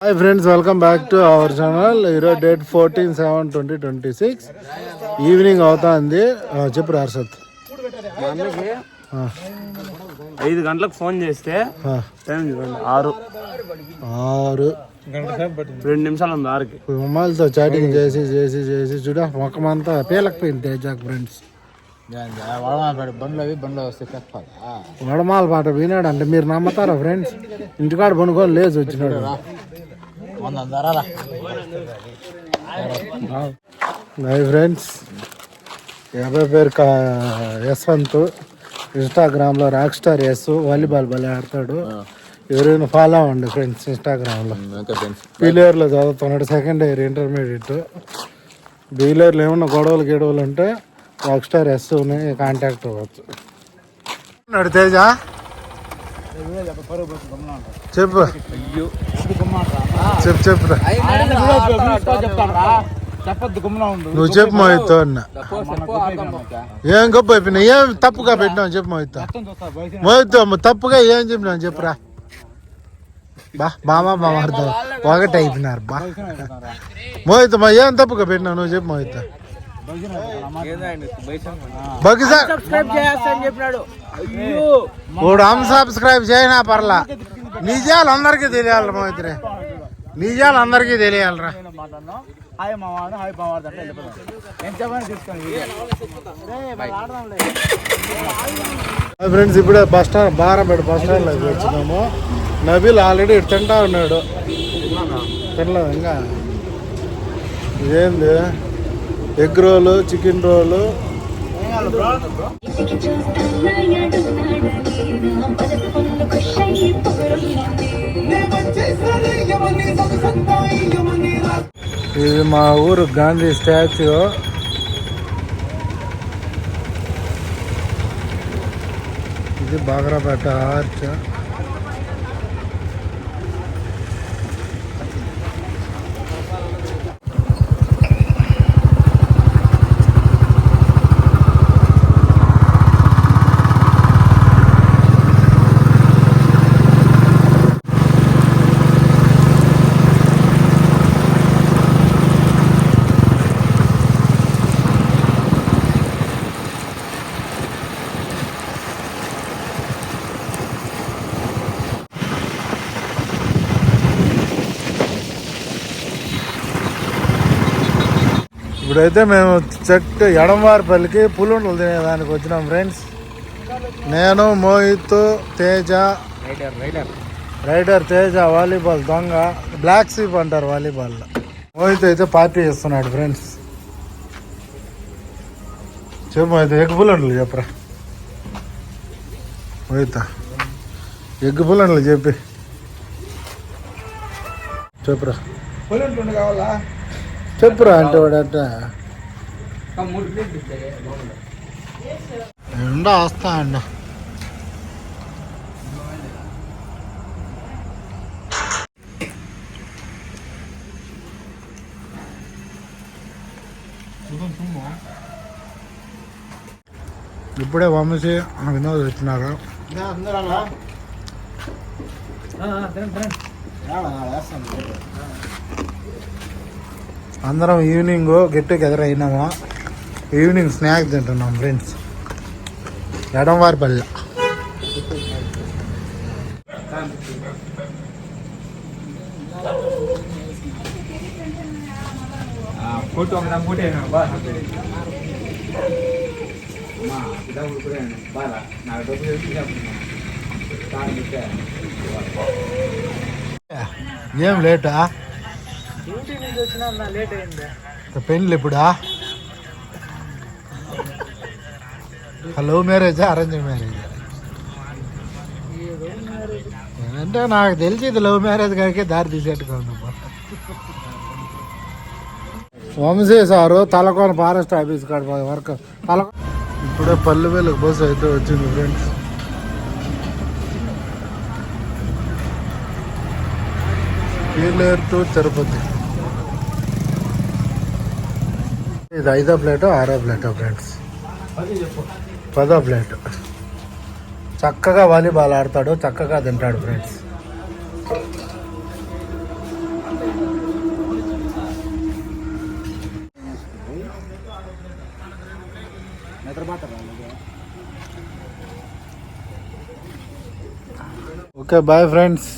Hi friends, welcome back to our channel. ఈరోజు date 14/7/2026 evening అవుతుంది. చెప్పు హర్షత్. 5 గంటలకు ఫోన్ చేస్తే టైం చూడండి 6 2 నిమిషాలు ఉంది 6కి. అమ్మాయిలతో చాటింగ్ చేసి చేసి చేసి చూడ మొక్కమంతా పీలకపోయింది తేజాక్ ఫ్రెండ్స్. వడమాల పాట వినాడు అంటే మీరు నమ్మతారా ఫ్రెండ్స్? ఇంటికాడ పనుకొని లేచి వచ్చినాడు. హాయ్ ఫ్రెండ్స్, అబ్బాయి పేరు యశ్వంత్. ఇన్స్టాగ్రామ్లో రాక్ స్టార్ యస్ వాలీబాల్ భలే ఆడతాడు. ఎవరైనా ఫాలో అవ్వండి ఫ్రెండ్స్ ఇన్స్టాగ్రామ్లో. పీలేరులో చదువుతున్నాడు, సెకండ్ ఇయర్ ఇంటర్మీడియట్. బీలేరులో ఏమన్నా గొడవలు ఉంటే రాక్ స్టార్ యస్ని కాంటాక్ట్ అవ్వచ్చు. తేజ చెప్పు చెప్పురా. నువ్వు చెప్పు మోహిత్ అన్న. ఏం గొప్ప అయిపోయినా, ఏం తప్పుగా పెట్టినావు చెప్పు మోహిత్. మోహిత్ తప్పుగా ఏం చెప్పినావు చెప్పురా. బామా అర్థం ఒకటి అయిపోయినారు బా. మోహిత్ ఏం తప్పుగా పెట్టినావు నువ్వు చెప్పు మోహిత్. అన్సబ్స్క్రైబ్ చేయనా పర్లా. నిజాలు అందరికీ తెలియాలి మోహిత్రే, నిజాలు అందరికీ తెలియాలరా. ఫ్రెండ్స్, ఇప్పుడే బస్ స్టాండ్ బారంపేట బస్ స్టాండ్లోకి వచ్చినాము. నబీల్ ఆల్రెడీ తింటా ఉన్నాడు. తినలేదు ఇంకా. ఇదేంది ఎగ్ రోలు, చికెన్ రోలు. ఇది మా ఊరు గాంధీ స్టాచ్యూ. ఇది బాగ్రాపేట ఆర్చ్. ఇప్పుడైతే మేము చెట్టు ఎడంవారిపల్లికి పులుండలు తినేదానికి వచ్చినాం ఫ్రెండ్స్. నేను, మోహిత్, తేజ, రైడర్ తేజ వాలీబాల్ దొంగ, బ్లాక్ సీప్ అంటారు వాలీబాల్. మోహిత్ అయితే పార్టీ చేస్తున్నాడు ఫ్రెండ్స్. చెప్పు మోహిత్, ఎగ్ పులుండలు చెప్పరా. మోహిత్ ఎగ్ పులుండలు చెప్పురా. కావాలా చెప్పురా అంటే వాడట వస్తా అన్న. ఇప్పుడే వంశీ వినోద్ వచ్చినారు. అందరం ఈవినింగ్ గెట్ టుగెదర్ అయినాము. ఈవినింగ్ స్నాక్స్ తింటున్నాం ఫ్రెండ్స్ ఎడంవారిపల్లి. ఏం లేటా? పెళ్ళి ఇప్పుడా? లవ్ మ్యారేజా అరేంజ్ మ్యారేజ్? అంటే నాకు తెలిసి ఇది లవ్ మ్యారేజ్ కాకే దారి తీసేట్టుగా ఉంది. వంశీ సారు తలకోన ఫారెస్ట్ ఆఫీస్ కాడ వర్క్ ఇప్పుడే పల్లెవేలకు బస్సు అయితే వచ్చింది ఫ్రెండ్స్. పీలేరు టు తిరుపతి. ఇది 5వ ప్లేటో 6వ ప్లేటో ఫ్రెండ్స్? 10వ ప్లేట్. చక్కగా వాలీబాల్ ఆడతాడు, చక్కగా తింటాడు friends. Okay bye friends,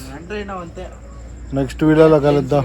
next వీడియోలో కలుద్దాం.